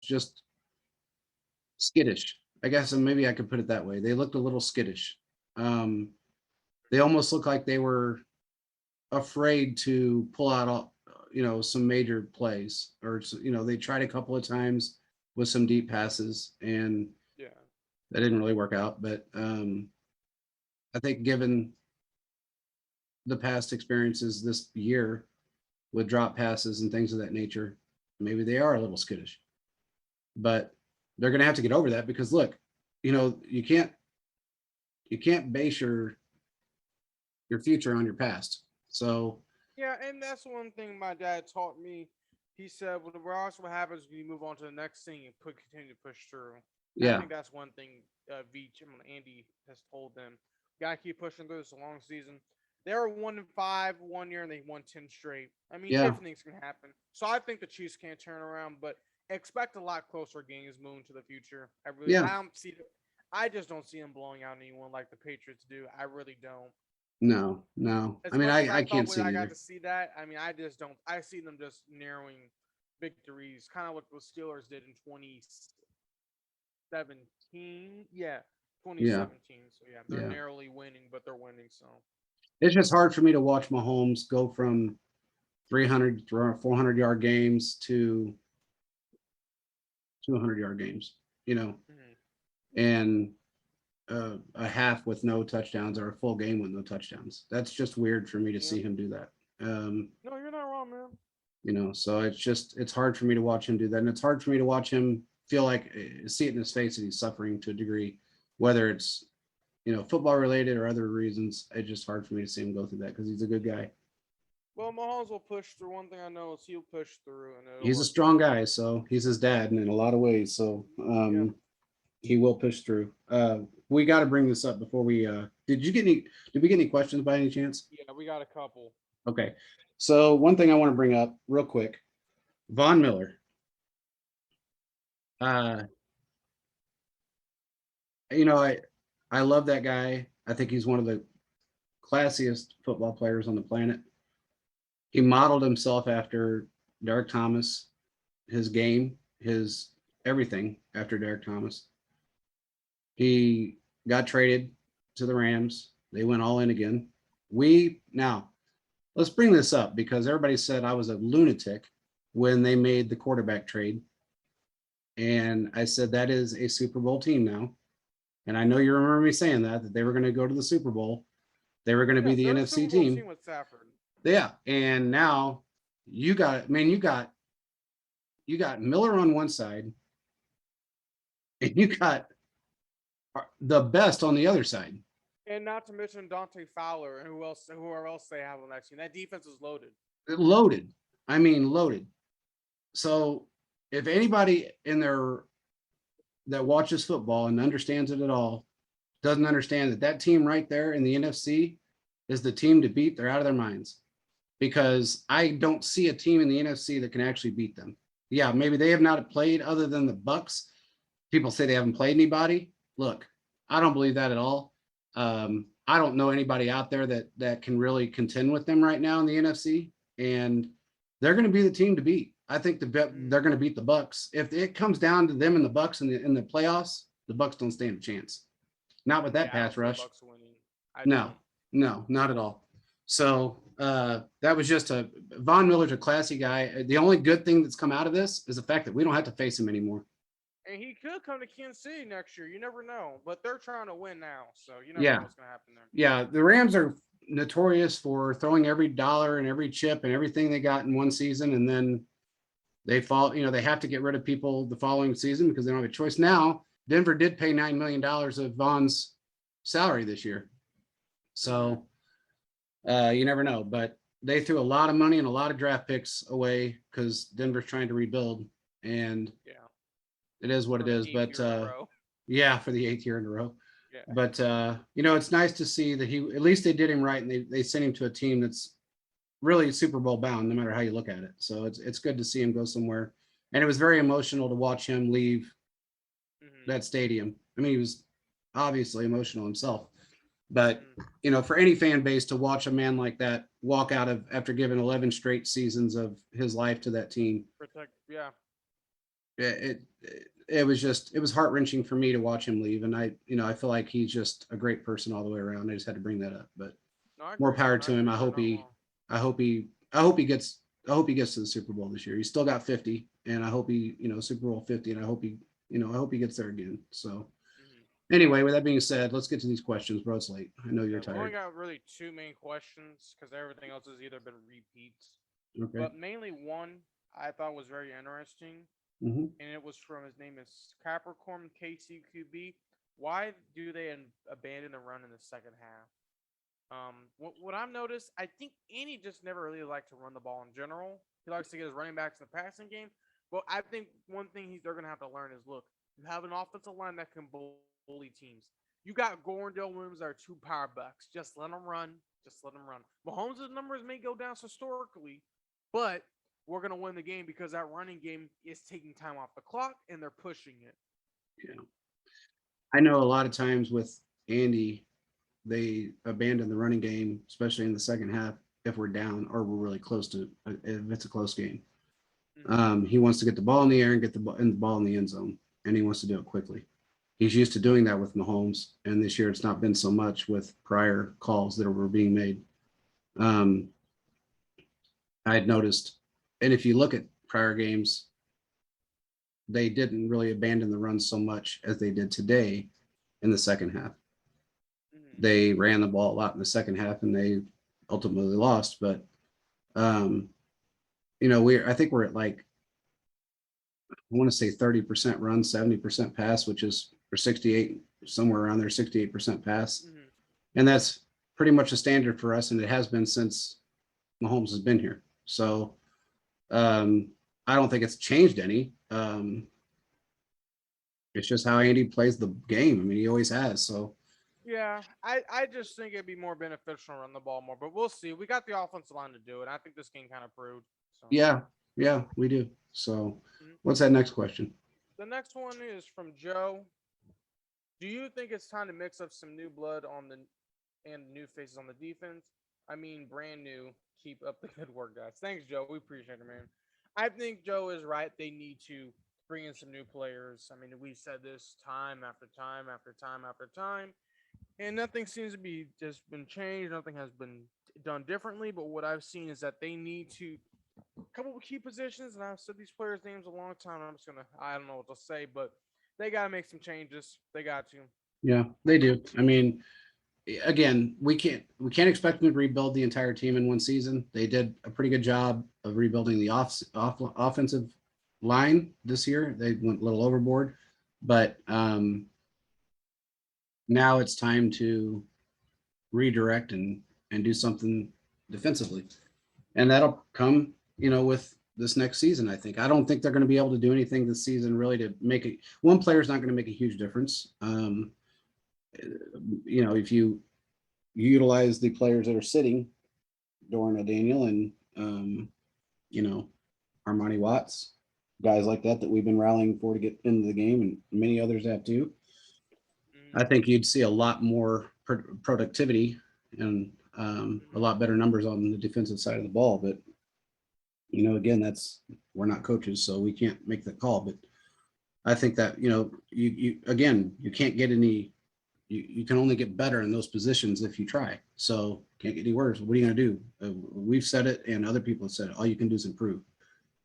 just skittish, I guess, and maybe I could put it that way. They looked a little skittish. Um, they almost looked like they were afraid to pull out all, some major plays, or they tried a couple of times with some deep passes, and Yeah. that didn't really work out. But I think given the past experiences this year with drop passes and things of that nature, maybe they are a little skittish. But they're going to have to get over that because look, you can't base your future on your past. So Yeah, and that's one thing my dad taught me. He said, "Well, regardless of what happens, you move on to the next thing and continue to push through." And I yeah, think that's one thing Veach and Andy has told them. Gotta keep pushing through. It's a long season. They were 1-5 1 year and they won 10 straight. I mean, yeah, everything's gonna happen. So I think the Chiefs can't turn around, but expect a lot closer games moving to the future. I really, yeah. I don't see. I just don't see them blowing out anyone like the Patriots do. I really don't. No, no. I As mean, much as I I can't thought when see it I got either. to see that, I mean, I just don't. I see them just narrowing victories, kind of what the Steelers did in 2017. Yeah, Yeah, 2017. So yeah, they're yeah. narrowly winning, but they're winning. So It's just hard for me to watch Mahomes go from 300 to 400-yard games to 200-yard games, mhm. and a half with no touchdowns or a full game with no touchdowns. That's just weird for me to Yeah, see him do that. Um, no, you're not wrong, man. so it's hard for me to watch him do that, and it's hard for me to watch him feel like see it in his face that he's suffering to a degree, whether it's football related or other reasons. It's just hard for me to see him go through that because he's a good guy. Well, Mahomes will push through. One thing I know is he'll push through, and it'll He's a work strong out. guy, so he's his dad in a lot of ways. So Yeah, he will push through. We got to bring this up before we. Did we get any questions by any chance? yeah, we got a couple. Okay. So one thing I want to bring up real quick, Von Miller. Uh, I love that guy. I think he's one of the classiest football players on the planet. He modeled himself after Derek Thomas, his game, his everything after Derek Thomas. He got traded to the Rams. They went all in again. We now let's bring this up because everybody said I was a lunatic when they made the quarterback trade. And I said that is a Super Bowl team now. And I know you remember me saying that they were going to go to the Super Bowl. They were going to be Yeah, the they're a NFC Super Bowl team. team with Stafford. Yeah. And now you got Miller on one side and you got the best on the other side. And not to mention Dante Fowler and whoever else they have on that team. That defense is loaded. Loaded. I mean, loaded. So if anybody in there that watches football and understands it at all doesn't understand that that team right there in the NFC is the team to beat, they're out of their minds because I don't see a team in the NFC that can actually beat them. Yeah, maybe they have not played other than the Bucks. People say they haven't played anybody. Look, I don't believe that at all. I don't know anybody out there that can really contend with them right now in the NFC, and they're going to be the team to beat. I think Mm. they're going to beat the Bucks. If it comes down to them and the Bucks in the playoffs, the Bucks don't stand a chance. Not with that Yeah, I pass don't see the rush. Bucks winning. I No, don't. no, not at all. So that was just Von Miller's a classy guy. The only good thing that's come out of this is the fact that we don't have to face him anymore. And he could come to Kansas City next year. You never know. But they're trying to win now, so you never know Yeah, what's gonna happen there. yeah. The Rams are notorious for throwing every dollar and every chip and everything they got in one season, and then they fall. They have to get rid of people the following season because they don't have a choice. Now, Denver did pay $9 million of Von's salary this year, Mm-hmm. so you never know. But they threw a lot of money and a lot of draft picks away because Denver's trying to rebuild, and Yeah, it is what it for the is. eighth But year in a row. yeah, for the eighth year in a row. Yeah. But it's nice to see that he at least they did him right and they sent him to a team that's really Super Bowl bound, no matter how you look at it. So it's good to see him go somewhere. And it was very emotional to watch him leave Mm-hmm. that stadium. I mean, he was obviously emotional himself. But Mm-hmm. for any fan base to watch a man like that walk out of after giving 11 straight seasons of his life to that team, Protect. Yeah. it was just, it was heart wrenching for me to watch him leave. And I feel like he's just a great person all the way around. I just had to bring that up, but No, I more agree. power I to him. agree. You're not wrong. I hope he gets, to the Super Bowl this year. He's still got 50, and I hope he, Super Bowl 50, and I hope he gets there again. So Hmm. anyway, with that being said, let's get to these questions, bro. It's late. I know you're Yeah, we only tired. got really two main questions because everything else has either been repeats. Okay. But mainly one I thought was very interesting, Hmm. and it was from his name is Capricorn KCQB. Why do they abandon the run in the second half? What I've noticed, I think Andy just never really liked to run the ball in general. He likes to get his running backs in the passing game. But I think one thing they're going to have to learn is look, you have an offensive line that can bully teams. You got Gorndale Williams that are two power backs. Just let them run. Just let them run. Mahomes' numbers may go down historically, but we're going to win the game because that running game is taking time off the clock and they're pushing it. Yeah. I know a lot of times with Andy, they abandon the running game, especially in the second half, if we're down or we're really close to, if it's a close game. Mm-hmm. He wants to get the ball in the air and get the ball in the end zone, and he wants to do it quickly. He's used to doing that with Mahomes, and this year it's not been so much with prior calls that were being made. Um, I had noticed, and if you look at prior games, they didn't really abandon the run so much as they did today in the second half. Mm-hmm. They ran the ball a lot in the second half, and they ultimately lost. But um, I think we're at like, I want to say 30% run, 70% pass, which is for 68, somewhere around there, 68% pass. Mm-hmm. And that's pretty much a standard for us. And it has been since Mahomes has been here. So um, I don't think it's changed any. It's just how Andy plays the game. I mean, he always has. So Yeah, I just think it'd be more beneficial to run the ball more, but we'll see. We got the offensive line to do it. I think this game kind of proved. So yeah, yeah, we do. So mhm. what's that next question? The next one is from Joe. Do you think it's time to mix up some new blood on the and new faces on the defense? I mean, brand new. Keep up the good work, guys. Thanks, Joe. We appreciate it, man. I think Joe is right. They need to bring in some new players. I mean, we said this time after time after time after time, and nothing seems to be just been changed. Nothing has been done differently. But what I've seen is that they need to come up with key positions, and I've said these players' names a long time. I'm just gonna I don't know what to say, but they gotta make some changes. They got to. Yeah, they do. I mean, again, we can't expect them to rebuild the entire team in one season. They did a pretty good job of rebuilding the offensive line this year. They went a little overboard, but now it's time to redirect and do something defensively, and that'll come, with this next season. I think. I don't think they're going to be able to do anything this season really to make it. One player is not going to make a huge difference. If you utilize the players that are sitting, Dorian Daniel and you know Armani Watts, guys like that we've been rallying for to get into the game, and many others have too. I Mm-hmm. think you'd see a lot more productivity and a Mm-hmm. lot better numbers on the defensive side of the ball. But again, that's we're not coaches, so we can't make that call. But I think that you again you can't get any. You can only get better in those positions if you try. So can't get any worse. What are you going to do? We've said it, and other people have said it. All you can do is improve.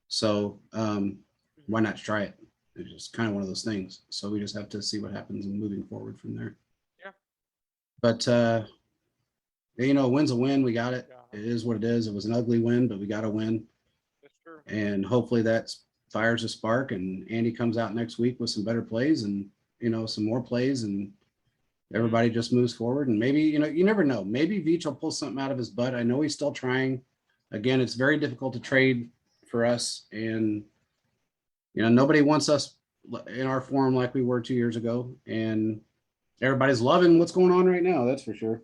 So why Mm-hmm. not try it? It's just kind of one of those things. So we just have to see what happens and moving forward from there. Yeah. But win's a win. We got it. Yeah. It is what it is. It was an ugly win, but we got a win, That's true. and hopefully that fires a spark. And Andy comes out next week with some better plays and some more plays, and Mm-hmm. everybody just moves forward. And maybe you never know. Maybe Veach will pull something out of his butt. I know he's still trying. Again, it's very difficult to trade for us, and nobody wants us in our form like we were 2 years ago, and everybody's loving what's going on right now. That's for sure.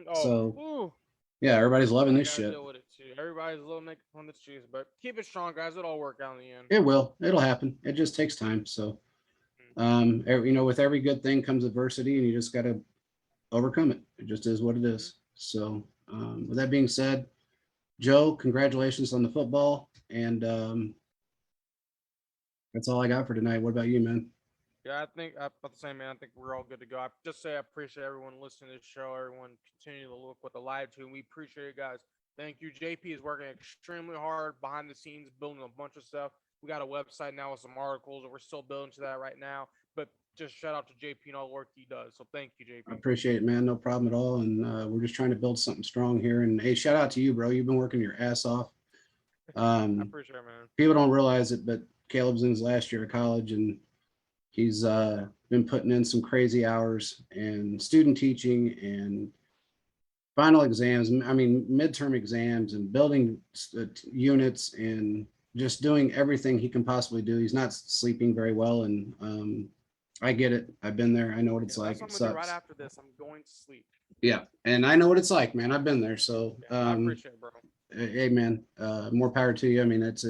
Oh, So ooh, yeah, everybody's loving I this gotta shit. deal with it too. Everybody's a little making fun of the cheese, but keep it strong, guys. It'll all work out in the end. It will. It'll happen. It just takes time. So with every good thing comes adversity, and you just got to overcome it. It just is what it Mm-hmm. is. So with that being said, Joe, congratulations on the football, and That's all I got for tonight. What about you, man? Yeah, I think about the same, man. I think we're all good to go. I just say I appreciate everyone listening to the show. Everyone continue to look with the live stream. We appreciate it, guys. Thank you. JP is working extremely hard behind the scenes, building a bunch of stuff. We got a website now with some articles, and we're still building to that right now. But just shout out to JP and all the work he does. So thank you, I JP. appreciate it, man. No problem at all. And we're just trying to build something strong here. And hey, shout out to you, bro. You've been working your ass off. I Um, appreciate it, man. People don't realize it, but Caleb's in his last year of college, and he's been putting in some crazy hours and student teaching and final exams. I mean, midterm exams and building units and just doing everything he can possibly do. He's not sleeping very well, and I get it. I've been there. I know what it's Yeah, like. that's what It I'm gonna do right sucks. after this. I'm going to sleep. Yeah, and I know what it's like, man. I've been there. So, Yeah, I appreciate it, bro. hey, man, more power to you. I mean, it's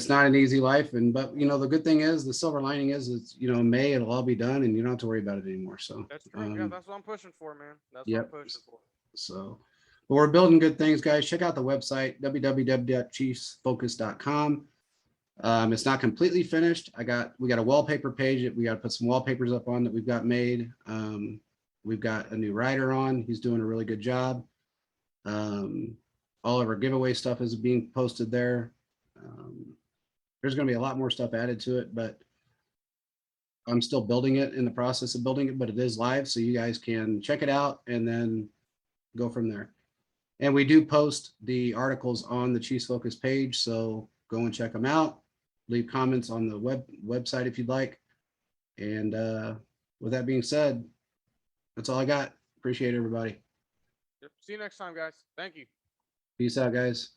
not an easy life, and but you know the good thing is the silver lining is it's in May it'll all be done, and you don't have to worry about it anymore. So, That's true. Yeah, that's what I'm pushing for, man. That's what I'm yep. pushing for. So, but we're building good things, guys. Check out the website www.chiefsfocus.com. It's not completely finished. We got a wallpaper page that we got to put some wallpapers up on that we've got made. We've got a new writer on. He's doing a really good job. All of our giveaway stuff is being posted there. There's going to be a lot more stuff added to it, but I'm still building it, in the process of building it, but it is live. So you guys can check it out and then go from there. And we do post the articles on the Chiefs Focus page. So go and check them out. Leave comments on the website if you'd like. And with that being said, that's all I got. Appreciate everybody. Yep. See you next time, guys. Thank you. Peace out, guys.